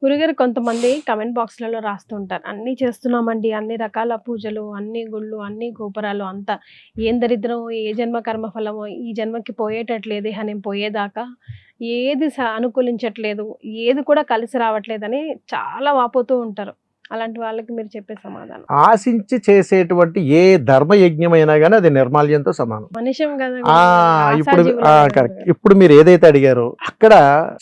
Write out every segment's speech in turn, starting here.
గురుగారు కొంతమంది కామెంట్ బాక్స్‌లలో రాస్తుంటారు. అన్నీ చేస్తున్నామండి. అన్ని రకాల పూజలు, అన్ని గుళ్ళు, అన్ని గోపురాలు అంతా. ఏం దరిద్రం, ఏ జన్మ కర్మ ఫలమో, ఈ జన్మకి పోయేటట్లేదు ఇహ నేను పోయేదాకా. ఏది అనుకూలించట్లేదు. ఏది కూడా కలిసి రావట్లేదని చాలా వాపోతూ ఉంటారు. అలాంటి వాళ్ళకి మీరు చెప్పే సమాధానం? ఆశించి చేసేటువంటి ఏ ధర్మ యజ్ఞమైనా కానీ అది నిర్మాల్యంతో సమానం. మనిషం కదా ఇప్పుడు కరెక్ట్. ఇప్పుడు మీరు ఏదైతే అడిగారో అక్కడ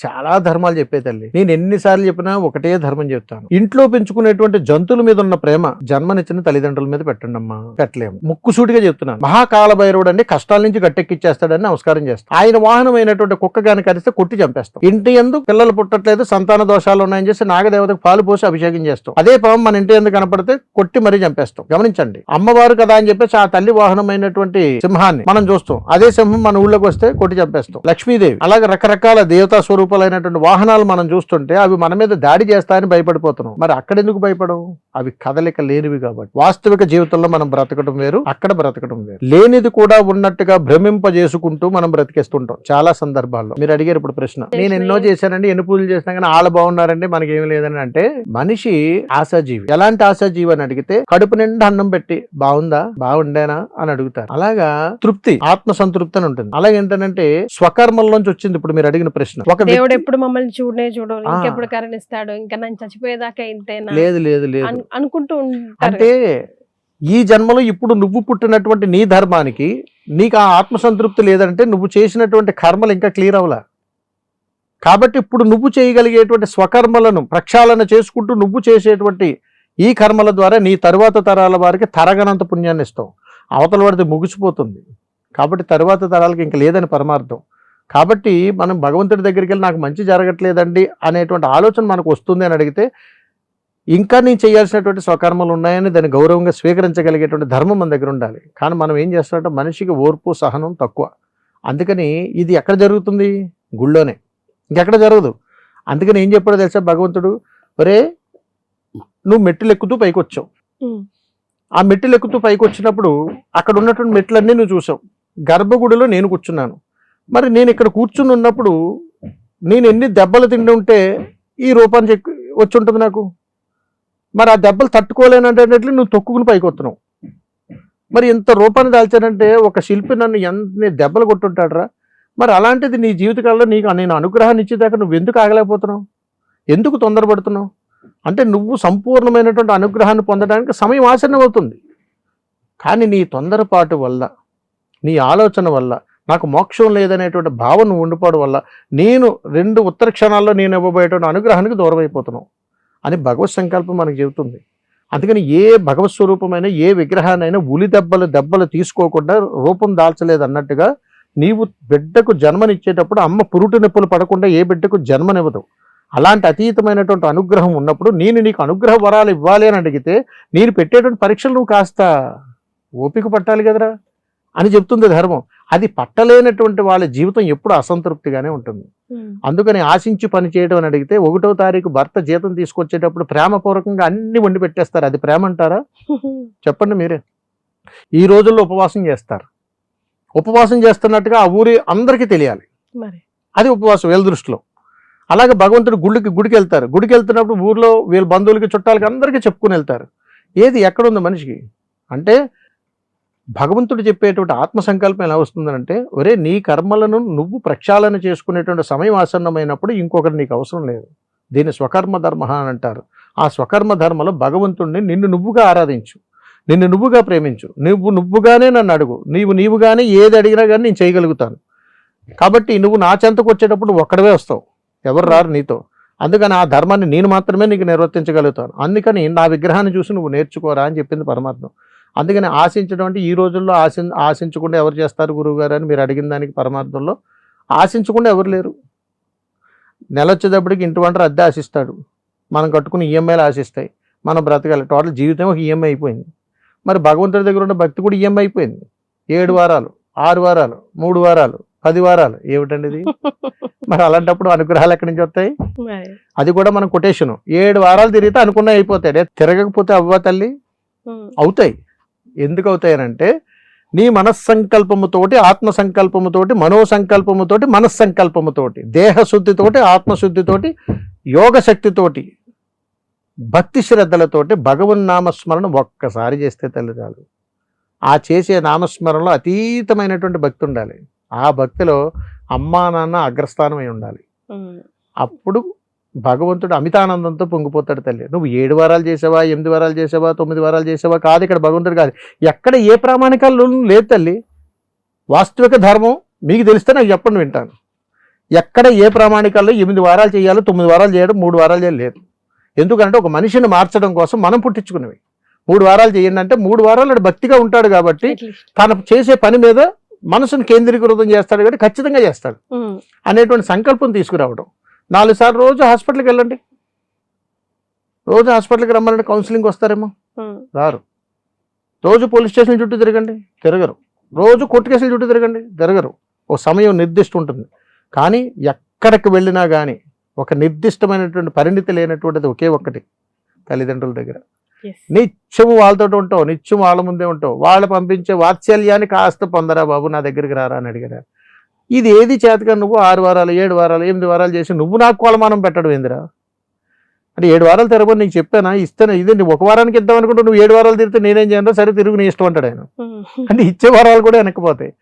చాలా ధర్మాలు చెప్పే తల్లి. నేను ఎన్నిసార్లు చెప్పినా ఒకటే ధర్మం చెప్తాను. ఇంట్లో పెంచుకునేటువంటి జంతువుల మీద ఉన్న ప్రేమ జన్మనిచ్చిన తల్లిదండ్రుల మీద పెట్టండి అమ్మా. పెట్టలేము. ముక్కుసూటిగా చెప్తున్నాను. మహాకాల భైరవుడు అండి కష్టాల నుంచి గట్టెక్కిచ్చేస్తాడని నమస్కారం చేస్తాం. ఆయన వాహనమైనటువంటి కుక్క గాని కరిస్తే కొట్టి చంపేస్తాం. ఇంటి యందు పిల్లలు పుట్టట్లేదు, సంతాన దోషాలు ఉన్నాయని చేసి నాగదేవతకు పాలు పోసి అభిషేకం చేస్తాం. అదే పాపం మన ఇంటి ఎందుకు కనపడితే కొట్టి మరీ చంపేస్తాం. గమనించండి. అమ్మవారు కదా అని చెప్పేసి ఆ తల్లి వాహనమైనటువంటి సింహాన్ని మనం చూస్తాం. అదే సింహం మన ఊళ్ళోకి వస్తే కొట్టి చంపేస్తాం. లక్ష్మీదేవి అలాగే రకరకాల దేవతా స్వరూపాలైనటువంటి వాహనాలు మనం చూస్తుంటే అవి మన మీద దాడి చేస్తాయని భయపడిపోతున్నాం. మరి అక్కడ ఎందుకు భయపడవు? అవి కదలిక లేనివి కాబట్టి. వాస్తవిక జీవితంలో మనం బ్రతకడం వేరు, అక్కడ బ్రతకడం వేరు. లేనిది కూడా ఉన్నట్టుగా భ్రమింపజేసుకుంటూ మనం బ్రతికేస్తుంటాం చాలా సందర్భాల్లో. మీరు అడిగారు ఇప్పుడు ప్రశ్న. నేను ఎన్నో చేశానండి, ఎన్ని పూజలు చేసినా కానీ వాళ్ళు బాగున్నారండి, మనకేం లేదని. అంటే మనిషి ఆశాజీవి. ఎలాంటి ఆశాజీవి అని అడిగితే కడుపు నిండా అన్నం పెట్టి బాగుందా, బాగుండేనా అని అడుగుతారు. అలాగా తృప్తి, ఆత్మ సంతృప్తి అని ఉంటుంది. అలాగే ఏంటంటే స్వకర్మల్లోంచి వచ్చింది ఇప్పుడు మీరు అడిగిన ప్రశ్న. ఒక దేవుడు ఎప్పుడు మమ్మల్ని చూడడు, ఇంకెప్పుడు కరుణిస్తాడు, ఇంకా నేను చచ్చిపోయేదాకా ఇంతేనా? లేదు లేదు లేదు అనుకుంటూ అంటే ఈ జన్మలో ఇప్పుడు నువ్వు పుట్టినటువంటి నీ ధర్మానికి నీకు ఆ ఆత్మసంతృప్తి లేదంటే నువ్వు చేసినటువంటి కర్మలు ఇంకా క్లియర్ అవ్వలా. కాబట్టి ఇప్పుడు నువ్వు చేయగలిగేటువంటి స్వకర్మలను ప్రక్షాళన చేసుకుంటూ నువ్వు చేసేటువంటి ఈ కర్మల ద్వారా నీ తరువాత తరాల వారికి తరగనంత పుణ్యాన్ని ఇస్తావు. అవతల వాడితే ముగిసిపోతుంది. కాబట్టి తరువాత తరాలకి ఇంక లేదని పరమార్థం. కాబట్టి మనం భగవంతుడి దగ్గరికి వెళ్ళి నాకు మంచి జరగట్లేదండి అనేటువంటి ఆలోచన మనకు వస్తుంది అని అడిగితే ఇంకా నేను చేయాల్సినటువంటి స్వకర్మలు ఉన్నాయని దాన్ని గౌరవంగా స్వీకరించగలిగేటువంటి ధర్మం మన దగ్గర ఉండాలి. కానీ మనం ఏం చేస్తామంటే మనిషికి ఓర్పు సహనం తక్కువ. అందుకని ఇది ఎక్కడ జరుగుతుంది? గుళ్ళోనే, ఇంకెక్కడ జరగదు. అందుకని ఏం చెప్పాడో తెలుసా భగవంతుడు? ఒరే నువ్వు మెట్టులు ఎక్కుతూ పైకి వచ్చావు. ఆ మెట్టులు ఎక్కుతూ పైకి వచ్చినప్పుడు అక్కడ ఉన్నటువంటి మెట్లన్నీ నువ్వు చూసావు. గర్భగుడిలో నేను కూర్చున్నాను. మరి నేను ఇక్కడ కూర్చుని ఉన్నప్పుడు నేను ఎన్ని దెబ్బలు తిండి ఉంటే ఈ రూపాన్ని వచ్చి ఉంటుంది నాకు. మరి ఆ దెబ్బలు తట్టుకోలేనంటే నువ్వు తొక్కుకుని పైకి వస్తున్నావు. మరి ఇంత రూపాన్ని దాల్చానంటే ఒక శిల్పి నన్ను ఎంత దెబ్బలు కొట్టుంటాడరా. మరి అలాంటిది నీ జీవితకాలంలో నీకు నేను అనుగ్రహాన్ని ఇచ్చేదాకా నువ్వు ఎందుకు ఆగలేకపోతున్నావు? ఎందుకు తొందరపడుతున్నావు? అంటే నువ్వు సంపూర్ణమైనటువంటి అనుగ్రహాన్ని పొందడానికి సమయం ఆసన్నం అవుతుంది. కానీ నీ తొందరపాటు వల్ల, నీ ఆలోచన వల్ల, నాకు మోక్షం లేదనేటువంటి భావన ఉండిపోవడం వల్ల నేను 2 ఉత్తర క్షణాల్లో నేను ఇవ్వబోయేటువంటి అనుగ్రహానికి దూరం అయిపోతున్నావు అని భగవత్ సంకల్పం మనకు చెబుతుంది. అందుకని ఏ భగవత్ స్వరూపమైన ఏ విగ్రహాన్నైనా ఉలి దెబ్బలు తీసుకోకుండా రూపం దాల్చలేదు అన్నట్టుగా నీవు బిడ్డకు జన్మనిచ్చేటప్పుడు అమ్మ పురుటి నొప్పులు పడకుండా ఏ బిడ్డకు జన్మనివ్వదు. అలాంటి అతీతమైనటువంటి అనుగ్రహం ఉన్నప్పుడు నేను నీకు అనుగ్రహ వరాలు ఇవ్వాలి అని అడిగితే నేను పెట్టేటువంటి పరీక్షలు నువ్వు కాస్త ఓపిక పట్టాలి కదరా అని చెప్తుంది ధర్మం. అది పట్టలేనటువంటి వాళ్ళ జీవితం ఎప్పుడు అసంతృప్తిగానే ఉంటుంది. అందుకని ఆశించి పని చేయడం అని అడిగితే 1వ తారీఖు భర్త జీతం తీసుకొచ్చేటప్పుడు ప్రేమపూర్వకంగా అన్ని వండి పెట్టేస్తారు. అది ప్రేమ అంటారా? చెప్పండి మీరే. ఈ రోజుల్లో ఉపవాసం చేస్తారు. ఉపవాసం చేస్తున్నట్టుగా ఆ ఊరి అందరికీ తెలియాలి. అది ఉపవాసం వీళ్ళ దృష్టిలో. అలాగే భగవంతుడు గుడికి వెళ్తారు. గుడికి వెళ్తున్నప్పుడు ఊర్లో వీళ్ళ బంధువులకి చుట్టాలకి అందరికీ చెప్పుకుని వెళ్తారు. ఏది ఎక్కడుంది మనిషికి అంటే భగవంతుడు చెప్పేటువంటి ఆత్మ సంకల్పం ఎలా వస్తుందంటే ఒరే నీ కర్మలను నువ్వు ప్రక్షాళన చేసుకునేటువంటి సమయం ఆసన్నమైనప్పుడు ఇంకొకటి నీకు అవసరం లేదు. దీన్ని స్వకర్మ ధర్మ అని అంటారు. ఆ స్వకర్మ ధర్మలో భగవంతుడిని నిన్ను నువ్వుగా ఆరాధించు, నిన్ను నువ్వుగా ప్రేమించు, నువ్వుగానే నన్ను అడుగు, నీవుగానే ఏది అడిగినా కానీ నేను చేయగలుగుతాను. కాబట్టి నువ్వు నా చెంతకు వచ్చేటప్పుడు ఒక్కడవే వస్తావు, ఎవరు రారు నీతో. అందుకని ఆ ధర్మాన్ని నేను మాత్రమే నీకు నిర్వర్తించగలుగుతాను. అందుకని నా విగ్రహాన్ని చూసి నువ్వు నేర్చుకోరా అని చెప్పింది పరమాత్మ. అందుకని ఆశించడం అంటే ఈ రోజుల్లో ఆశించకుండా ఎవరు చేస్తారు గురువు గారు అని మీరు అడిగిన దానికి పరమార్థంలో ఆశించకుండా ఎవరు లేరు. నెల వచ్చేటప్పటికి ఇంటి వంట అద్దె ఆశిస్తాడు, మనం కట్టుకుని ఈఎంఐలు ఆశిస్తాయి, మనం బ్రతకాలి. టోటల్ జీవితం ఒక ఈఎంఐ అయిపోయింది. మరి భగవంతుడి దగ్గర ఉన్న భక్తి కూడా ఈఎంఐ అయిపోయింది. 7 వారాలు, 6 వారాలు, 3 వారాలు, 10 వారాలు ఏమిటండి ఇది? మరి అలాంటప్పుడు అనుగ్రహాలు ఎక్కడి నుంచి వస్తాయి? అది కూడా మనం కొటేషను. 7 వారాలు తిరిగితే అనుకున్నా అయిపోతాయి. తిరగకపోతే అవ్వ తల్లి అవుతాయి. ఎందుకు అవుతాయనంటే నీ మనస్సంకల్పముతోటి, ఆత్మ సంకల్పముతోటి, మనోసంకల్పముతోటి, మనస్సంకల్పముతోటి, దేహశుద్ధితోటి, ఆత్మశుద్ధితోటి, యోగ శక్తితోటి, భక్తి శ్రద్ధలతోటి భగవన్ నామస్మరణ ఒక్కసారి చేస్తే తల్లి చాలు. ఆ చేసే నామస్మరణలో అతీతమైనటువంటి భక్తి ఉండాలి. ఆ భక్తిలో అమ్మా నాన్న అగ్రస్థానమై ఉండాలి. అప్పుడు భగవంతుడు అమితానందంతో పొంగిపోతాడు తల్లి. నువ్వు 7 వారాలు చేసావా, 8 వారాలు చేసావా, 9 వారాలు చేసావా కాదు ఇక్కడ భగవంతుడు కాదు. ఎక్కడ ఏ ప్రామాణికాలు లేదు తల్లి. వాస్తవిక ధర్మం మీకు తెలిస్తే నాకు చెప్పండి, వింటాను. ఎక్కడ ఏ ప్రామాణికాల్లో 8 వారాలు చేయాలో, 9 వారాలు చేయడం, 3 వారాలు చేయడం లేదు. ఎందుకంటే ఒక మనిషిని మార్చడం కోసం మనం పుట్టించుకునేవి. 3 వారాలు చేయండి అంటే 3 వారాలు భక్తిగా ఉంటాడు కాబట్టి తను చేసే పని మీద మనసును కేంద్రీకృతం చేస్తాడు కాబట్టి ఖచ్చితంగా చేస్తాడు అనేటువంటి సంకల్పం తీసుకురావడం. 4 సార్లు రోజు హాస్పిటల్కి వెళ్ళండి. రోజు హాస్పిటల్కి రమ్మంటే కౌన్సిలింగ్ వస్తారేమో, రారు. రోజు పోలీస్ స్టేషన్ చుట్టూ తిరగరు. రోజు కోర్టు కేసుల చుట్టూ తిరగరు. ఓ సమయం నిర్దిష్ట ఉంటుంది. కానీ ఎక్కడికి వెళ్ళినా కానీ ఒక నిర్దిష్టమైనటువంటి పరిణితి లేనటువంటిది ఒకే ఒక్కటి, తల్లిదండ్రుల దగ్గర. నిత్యము వాళ్ళతో ఉంటావు, నిత్యం వాళ్ళ ముందే ఉంటావు. వాళ్ళు పంపించే వాత్సల్యాన్ని కాస్త పొందరా బాబు, నా దగ్గరికి రారా అని అడిగారా. ఇది ఏది చేతగా నువ్వు 6 వారాలు, 7 వారాలు, 8 వారాలు చేసి నువ్వు నాకు కొలమానం పెట్టడం ఏందిరా అంటే 7 వారాలు తిరగని నీకు చెప్పానా, ఇస్తాను. ఇది నువ్వు 1 వారానికి ఇద్దాం అనుకుంటే నువ్వు 7 వారాలు తిరిగితే నేనేం చేయను, సరే తిరుగు నీ ఇష్టం అంటాడు ఆయన. అంటే ఇచ్చే వారాలు కూడా వెనక్కిపోతాయి.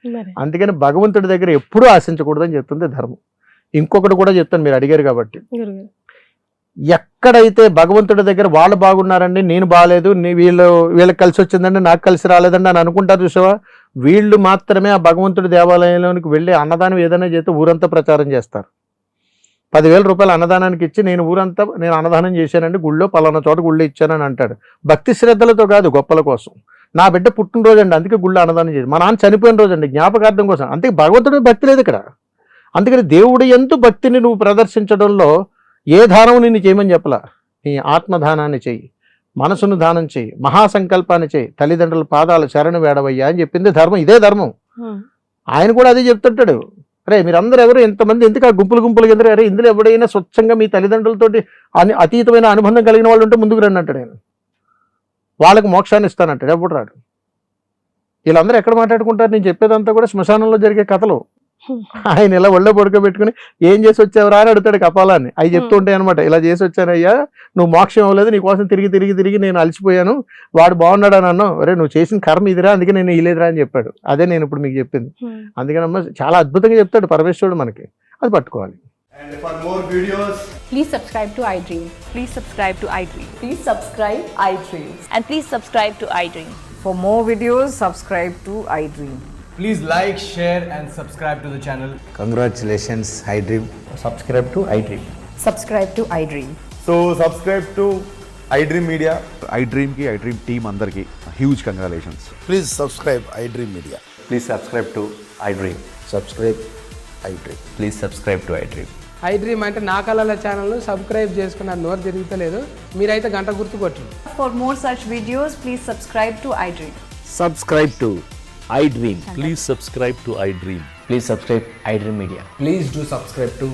అందుకని భగవంతుడి దగ్గర ఎప్పుడూ ఆశించకూడదని చెప్తుంది ధర్మం. ఇంకొకటి కూడా చెప్తాను, మీరు అడిగారు కాబట్టి. ఎక్కడైతే భగవంతుడి దగ్గర వాళ్ళు బాగున్నారండి, నేను బాగాలేదు, వీళ్ళకి కలిసి వచ్చిందండి, నాకు కలిసి రాలేదండి అని అనుకుంటారు చూసావా, వీళ్ళు మాత్రమే ఆ భగవంతుడి దేవాలయంలోనికి వెళ్ళి అన్నదానం ఏదైనా చేస్తే ఊరంతా ప్రచారం చేస్తారు. 10,000 రూపాయలు అన్నదానానికి ఇచ్చి నేను అన్నదానం చేశానండి, గుళ్ళో పలానా చోట గుళ్ళో ఇచ్చానని అంటాడు. భక్తి శ్రద్ధలతో కాదు, గొప్పల కోసం. నా బిడ్డ పుట్టినరోజు అండి అందుకే గుళ్ళో అన్నదానం చేసి, మా నాన్న చనిపోయిన రోజు అండి జ్ఞాపకార్థం కోసం. అంతే, భగవంతుడి భక్తి లేదు ఇక్కడ. అందుకని దేవుడి యందు భక్తిని నువ్వు ప్రదర్శించడంలో ఏ దానం నిన్ను చేయమని చెప్పలా. నీ ఆత్మదానాన్ని చెయ్యి, మనసును దానం చెయ్యి, మహాసంకల్పాన్ని చెయ్యి, తల్లిదండ్రుల పాదాలు శరణు వేడవయ్యా అని చెప్పింది ధర్మం. ఇదే ధర్మం. ఆయన కూడా అదే చెప్తుంటాడు. అరే మీరందరూ ఎవరు ఎంతమంది ఎందుకు ఆ గుంపులు ఎందుకు, అరే ఇందులో ఎవడైనా స్వచ్ఛంగా మీ తల్లిదండ్రులతోటి అతీతమైన అనుబంధం కలిగిన వాళ్ళు ఉంటే ముందుకు రండి అంటాడు ఆయన. వాళ్ళకి మోక్షాన్ని ఇస్తానంటాడు. ఎప్పుడు రాడు. వీళ్ళందరూ ఎక్కడ మాట్లాడుకుంటారు, నేను చెప్పేదంతా కూడా శ్మశానంలో జరిగే కథలు. ఆయన ఇలా ఒళ్ళో పడుకోబెట్టుకుని ఏం చేసి వచ్చావురా అని అడుగుతాడు కపాలాన్ని. అవి చెప్తూ ఉంటాయి అనమాట. ఇలా చేసి వచ్చానయ్యా, నువ్వు మోక్షం అవ్వలేదు, నీకోసం తిరిగి నేను అలసిపోయాను, వాడు బాగున్నాడు అని అన్నావు, అరే నువ్వు చేసిన కర్మ ఇదిరా, అందుకే నేను ఇలేదురా అని చెప్పాడు. అదే నేను ఇప్పుడు మీకు చెప్పింది. అందుకనమ్మా చాలా అద్భుతంగా చెప్తాడు పరమేశ్వరుడు మనకి, అది పట్టుకోవాలి. And for more videos, please subscribe to iDream. Please subscribe to iDream. Please subscribe iDream. And please subscribe to iDream. For more videos, subscribe to iDream. please like, share and subscribe to the channel. Congratulations, iDream. Subscribe to iDream. Subscribe to iDream. So subscribe to iDream Media. iDream ki iDream team andarki huge congratulations. Please subscribe iDream Media. Please subscribe to iDream. Subscribe iDream. Please subscribe to iDream. iDream అంటే నా కళల channel subscribe చేసుకున్న నోరు తిరుగుతలేదు, మీరైతే గంట గుర్తు కొట్టండి. For more such videos, please subscribe to iDream. Subscribe to iDream. Please subscribe to iDream. Please subscribe iDream Media. Please do subscribe to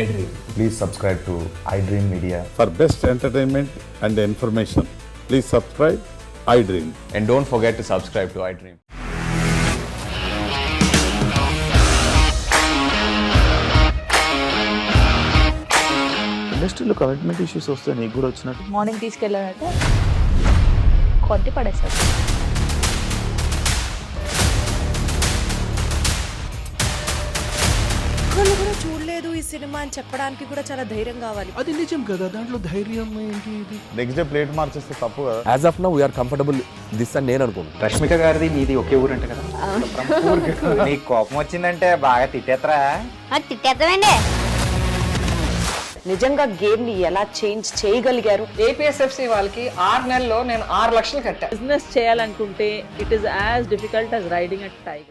iDream. Please subscribe to iDream Media. For best entertainment and information, please subscribe iDream. And don't forget to subscribe to iDream. ఇండస్ట్రీలో commitment issues వస్తే నీకు కూడా వచ్చినట్టు morning తీసుకెళ్ళారంటే కొద్ది పడేసారు. ఒక్కళ్ళు కూడా చూడలేదు ఈ సినిమా అని చెప్పడానికి కూడా చాలా ధైర్యం కావాలి. అది నిజం కదా, దాంట్లో ధైర్యం ఏంటి? ఇది నెక్స్ట్ డే ప్లేట్ మార్చేస్తే తప్పు కదా. As of now we are comfortable this అని నేను అనుకుంటున్నాను. రష్మిక గారిది మీది ఒకే ఊరు అంట కదా. నీకు కోపం వచ్చిందంటే బాగా తిట్టేత్తరా? తిట్టేద్దామండి. నిజంగా గేమ్ ని ఎలా చేంజ్ చేయగలిగారు? ఏపీఎస్ఎఫ్సి వాళ్ళకి 6 నెలల్లో నేను 6 లక్షలు కట్టా. బిజినెస్ చేయాలనుకుంటే it is as difficult as riding a tiger.